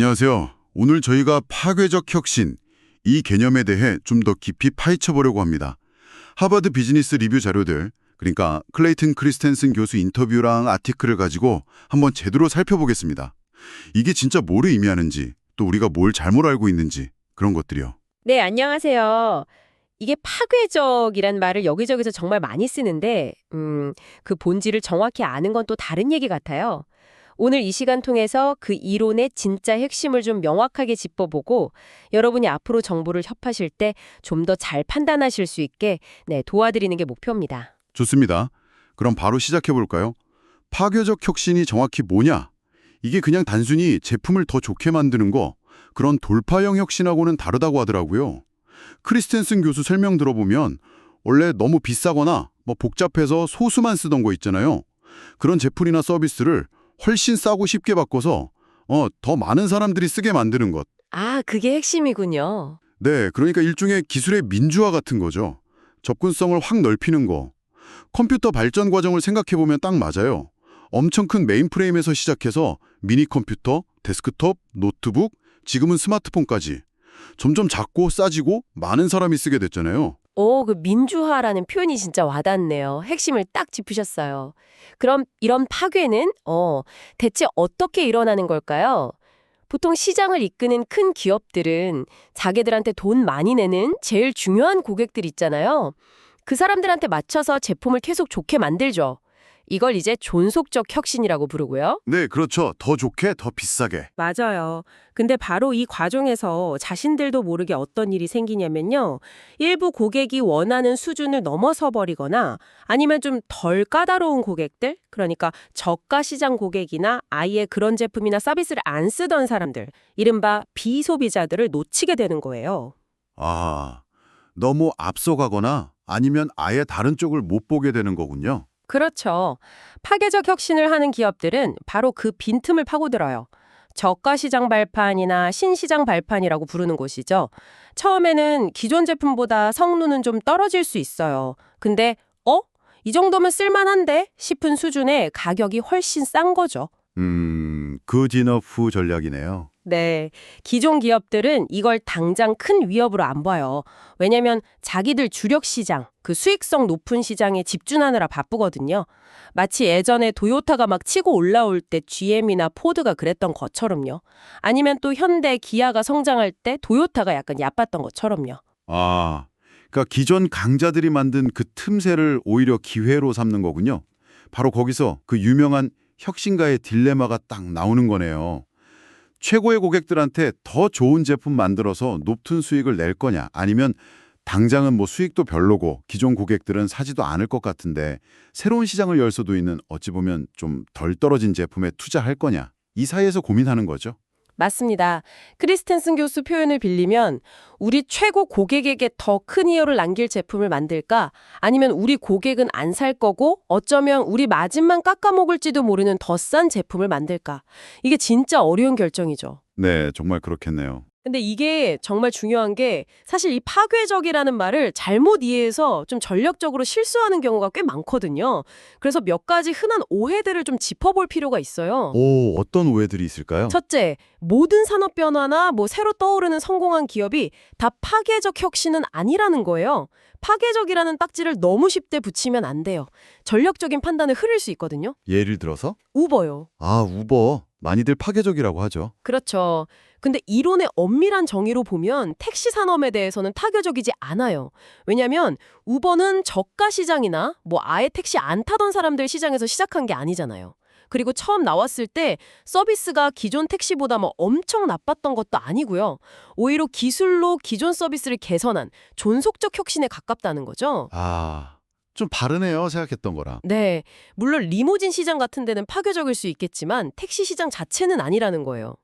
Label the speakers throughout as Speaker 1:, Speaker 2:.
Speaker 1: 안녕하세요. 오늘 저희가 파괴적 혁신, 이 개념에 대해 좀 더 깊이 파헤쳐 보려고 합니다. 하버드 비즈니스 리뷰 자료들, 그러니까 클레이튼 크리스텐슨 교수 인터뷰랑 아티클을 가지고 한번 제대로 살펴보겠습니다. 이게 진짜 뭐를 의미하는지, 또 우리가 뭘 잘못 알고 있는지 그런 것들이요.
Speaker 2: 네, 안녕하세요. 이게 파괴적이란 말을 여기저기서 정말 많이 쓰는데, 그 본질을 정확히 아는 건 또 다른 얘기 같아요. 오늘 이 시간 통해서 그 이론의 진짜 핵심을 좀 명확하게 짚어보고, 여러분이 앞으로 정보를 접하실 때 좀 더 잘 판단하실 수 있게 도와드리는 게 목표입니다.
Speaker 1: 좋습니다. 그럼 바로 시작해 볼까요? 파괴적 혁신이 정확히 뭐냐? 이게 그냥 단순히 제품을 더 좋게 만드는 거, 그런 돌파형 혁신하고는 다르다고 하더라고요. 크리스텐슨 교수 설명 들어보면 원래 너무 비싸거나 복잡해서 소수만 쓰던 거 있잖아요. 그런 제품이나 서비스를 훨씬 싸고 쉽게 바꿔서 더 많은 사람들이 쓰게 만드는 것.
Speaker 2: 아, 그게 핵심이군요.
Speaker 1: 네, 그러니까 일종의 기술의 민주화 같은 거죠. 접근성을 확 넓히는 거. 컴퓨터 발전 과정을 생각해보면 딱 맞아요. 엄청 큰 메인프레임에서 시작해서 미니 컴퓨터, 데스크톱, 노트북, 지금은 스마트폰까지. 점점 작고 싸지고 많은 사람이 쓰게 됐잖아요.
Speaker 2: 그 민주화라는 표현이 진짜 와닿네요. 핵심을 딱 짚으셨어요. 그럼 이런 파괴는 대체 어떻게 일어나는 걸까요? 보통 시장을 이끄는 큰 기업들은 자기들한테 돈 많이 내는 제일 중요한 고객들 있잖아요. 그 사람들한테 맞춰서 제품을 계속 좋게 만들죠. 이걸 이제 존속적 혁신이라고 부르고요.
Speaker 1: 네, 그렇죠. 더 좋게, 더 비싸게.
Speaker 3: 맞아요. 근데 바로 이 과정에서 자신들도 모르게 어떤 일이 생기냐면요. 일부 고객이 원하는 수준을 넘어서 버리거나 아니면 좀 덜 까다로운 고객들, 그러니까 저가 시장 고객이나 아예 그런 제품이나 서비스를 안 쓰던 사람들, 이른바 비소비자들을 놓치게 되는 거예요.
Speaker 1: 아, 너무 앞서가거나 아니면 아예 다른 쪽을 못 보게 되는 거군요.
Speaker 3: 그렇죠. 파괴적 혁신을 하는 기업들은 바로 그 빈틈을 파고들어요. 저가 시장 발판이나 신시장 발판이라고 부르는 곳이죠. 처음에는 기존 제품보다 성능은 좀 떨어질 수 있어요. 근데 이 정도면 쓸만한데 싶은 수준의 가격이 훨씬 싼 거죠.
Speaker 1: 굿 이너프 전략이네요.
Speaker 3: 네, 기존 기업들은 이걸 당장 큰 위협으로 안 봐요. 왜냐면 자기들 주력 시장, 그 수익성 높은 시장에 집중하느라 바쁘거든요. 마치 예전에 도요타가 막 치고 올라올 때 GM이나 포드가 그랬던 것처럼요. 아니면 또 현대, 기아가 성장할 때 도요타가 약간 얕봤던 것처럼요.
Speaker 1: 아, 그러니까 기존 강자들이 만든 그 틈새를 오히려 기회로 삼는 거군요. 바로 거기서 그 유명한 혁신가의 딜레마가 딱 나오는 거네요. 최고의 고객들한테 더 좋은 제품 만들어서 높은 수익을 낼 거냐, 아니면 당장은 수익도 별로고 기존 고객들은 사지도 않을 것 같은데 새로운 시장을 열 수도 있는 어찌 보면 좀 덜 떨어진 제품에 투자할 거냐, 이 사이에서 고민하는 거죠.
Speaker 3: 맞습니다. 크리스텐슨 교수 표현을 빌리면 우리 최고 고객에게 더 큰 이익을 남길 제품을 만들까? 아니면 우리 고객은 안 살 거고 어쩌면 우리 마진만 깎아먹을지도 모르는 더 싼 제품을 만들까? 이게 진짜 어려운 결정이죠.
Speaker 1: 네, 정말 그렇겠네요.
Speaker 3: 근데 이게 정말 중요한 게 사실 이 파괴적이라는 말을 잘못 이해해서 좀 전략적으로 실수하는 경우가 꽤 많거든요. 그래서 몇 가지 흔한 오해들을 좀 짚어볼 필요가 있어요.
Speaker 1: 오, 어떤 오해들이 있을까요?
Speaker 3: 첫째, 모든 산업 변화나 새로 떠오르는 성공한 기업이 다 파괴적 혁신은 아니라는 거예요. 파괴적이라는 딱지를 너무 쉽게 붙이면 안 돼요. 전략적인 판단을 흐릴 수 있거든요.
Speaker 1: 예를 들어서?
Speaker 3: 우버요.
Speaker 1: 아, 우버. 많이들 파괴적이라고 하죠.
Speaker 3: 그렇죠. 근데 이론의 엄밀한 정의로 보면 택시 산업에 대해서는 타격적이지 않아요. 왜냐하면 우버는 저가 시장이나 아예 택시 안 타던 사람들 시장에서 시작한 게 아니잖아요. 그리고 처음 나왔을 때 서비스가 기존 택시보다 엄청 나빴던 것도 아니고요. 오히려 기술로 기존 서비스를 개선한 존속적 혁신에 가깝다는 거죠.
Speaker 1: 아, 좀 다르네요, 생각했던 거랑.
Speaker 3: 네, 물론 리무진 시장 같은 데는 파괴적일 수 있겠지만 택시 시장 자체는 아니라는 거예요.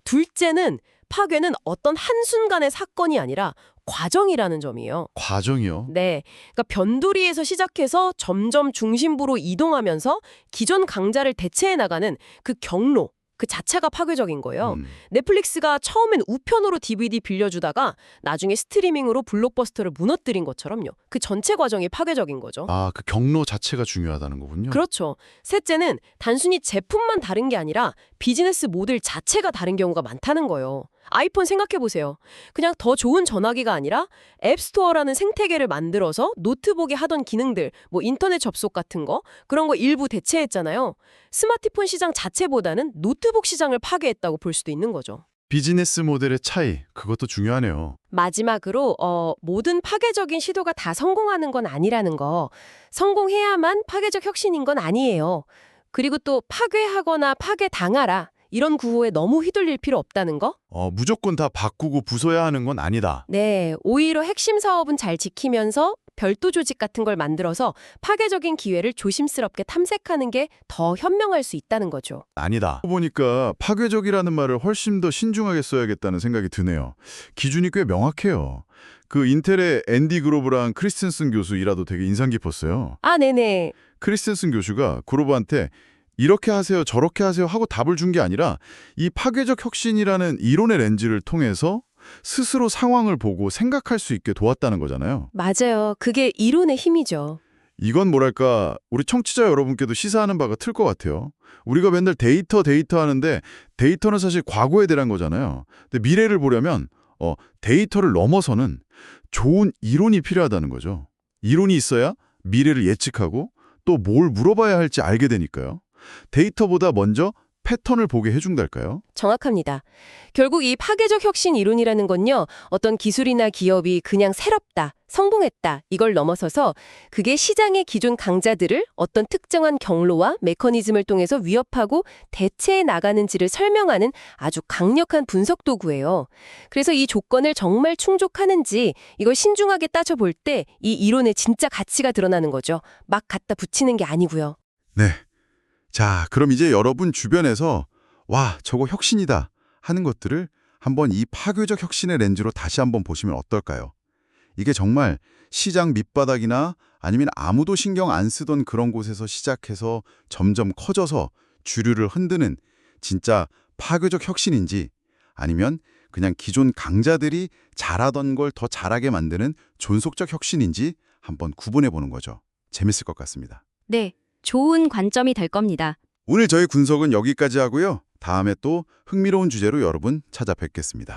Speaker 3: 둘째는 파괴는 어떤 한순간의 사건이 아니라 과정이라는 점이에요.
Speaker 1: 과정이요?
Speaker 3: 네, 그러니까 변두리에서 시작해서 점점 중심부로 이동하면서 기존 강자를 대체해 나가는 그 경로, 그 자체가 파괴적인 거예요.
Speaker 1: 음.
Speaker 3: 넷플릭스가 처음엔 우편으로 DVD 빌려주다가 나중에 스트리밍으로 블록버스터를 무너뜨린 것처럼요. 그 전체 과정이 파괴적인 거죠.
Speaker 1: 아, 그 경로 자체가 중요하다는 거군요.
Speaker 3: 그렇죠. 셋째는 단순히 제품만 다른 게 아니라 비즈니스 모델 자체가 다른 경우가 많다는 거예요. 아이폰 생각해보세요. 그냥 더 좋은 전화기가 아니라 앱스토어라는 생태계를 만들어서 노트북에 하던 기능들, 뭐 인터넷 접속 같은 거, 그런 거 일부 대체했잖아요. 스마트폰 시장 자체보다는 노트북 시장을 파괴했다고 볼 수도 있는 거죠.
Speaker 1: 비즈니스 모델의 차이, 그것도 중요하네요.
Speaker 2: 마지막으로 모든 파괴적인 시도가 다 성공하는 건 아니라는 거. 성공해야만 파괴적 혁신인 건 아니에요. 그리고 또 파괴하거나 파괴당하라. 이런 구호에 너무 휘둘릴 필요 없다는 거?
Speaker 1: 무조건 다 바꾸고 부숴야 하는 건 아니다.
Speaker 2: 네, 오히려 핵심 사업은 잘 지키면서 별도 조직 같은 걸 만들어서 파괴적인 기회를 조심스럽게 탐색하는 게 더 현명할 수 있다는 거죠.
Speaker 1: 아니다. 보니까 파괴적이라는 말을 훨씬 더 신중하게 써야겠다는 생각이 드네요. 기준이 꽤 명확해요. 그 인텔의 앤디 그로브랑 크리스텐슨 교수 일화도 되게 인상 깊었어요.
Speaker 2: 아, 네네.
Speaker 1: 크리스텐슨 교수가 그로브한테 이렇게 하세요, 저렇게 하세요 하고 답을 준 게 아니라 이 파괴적 혁신이라는 이론의 렌즈를 통해서 스스로 상황을 보고 생각할 수 있게 도왔다는 거잖아요.
Speaker 2: 맞아요. 그게 이론의 힘이죠.
Speaker 1: 이건 뭐랄까 우리 청취자 여러분께도 시사하는 바가 틀 것 같아요. 우리가 맨날 데이터 하는데 데이터는 사실 과거에 대한 거잖아요. 근데 미래를 보려면 데이터를 넘어서는 좋은 이론이 필요하다는 거죠. 이론이 있어야 미래를 예측하고 또 뭘 물어봐야 할지 알게 되니까요. 데이터보다 먼저 패턴을 보게 해준달까요?
Speaker 2: 정확합니다. 결국 이 파괴적 혁신 이론이라는 건요, 어떤 기술이나 기업이 그냥 새롭다, 성공했다, 이걸 넘어서서 그게 시장의 기존 강자들을 어떤 특정한 경로와 메커니즘을 통해서 위협하고 대체해 나가는지를 설명하는 아주 강력한 분석 도구예요. 그래서 이 조건을 정말 충족하는지 이걸 신중하게 따져볼 때 이 이론의 진짜 가치가 드러나는 거죠. 막 갖다 붙이는 게 아니고요.
Speaker 1: 네. 자, 그럼 이제 여러분 주변에서 와, 저거 혁신이다 하는 것들을 한번 이 파괴적 혁신의 렌즈로 다시 한번 보시면 어떨까요? 이게 정말 시장 밑바닥이나 아니면 아무도 신경 안 쓰던 그런 곳에서 시작해서 점점 커져서 주류를 흔드는 진짜 파괴적 혁신인지 아니면 그냥 기존 강자들이 잘하던 걸 더 잘하게 만드는 존속적 혁신인지 한번 구분해 보는 거죠. 재밌을 것 같습니다.
Speaker 4: 네, 좋은 관점이 될 겁니다.
Speaker 1: 오늘 저희 분석은 여기까지 하고요. 다음에 또 흥미로운 주제로 여러분 찾아뵙겠습니다.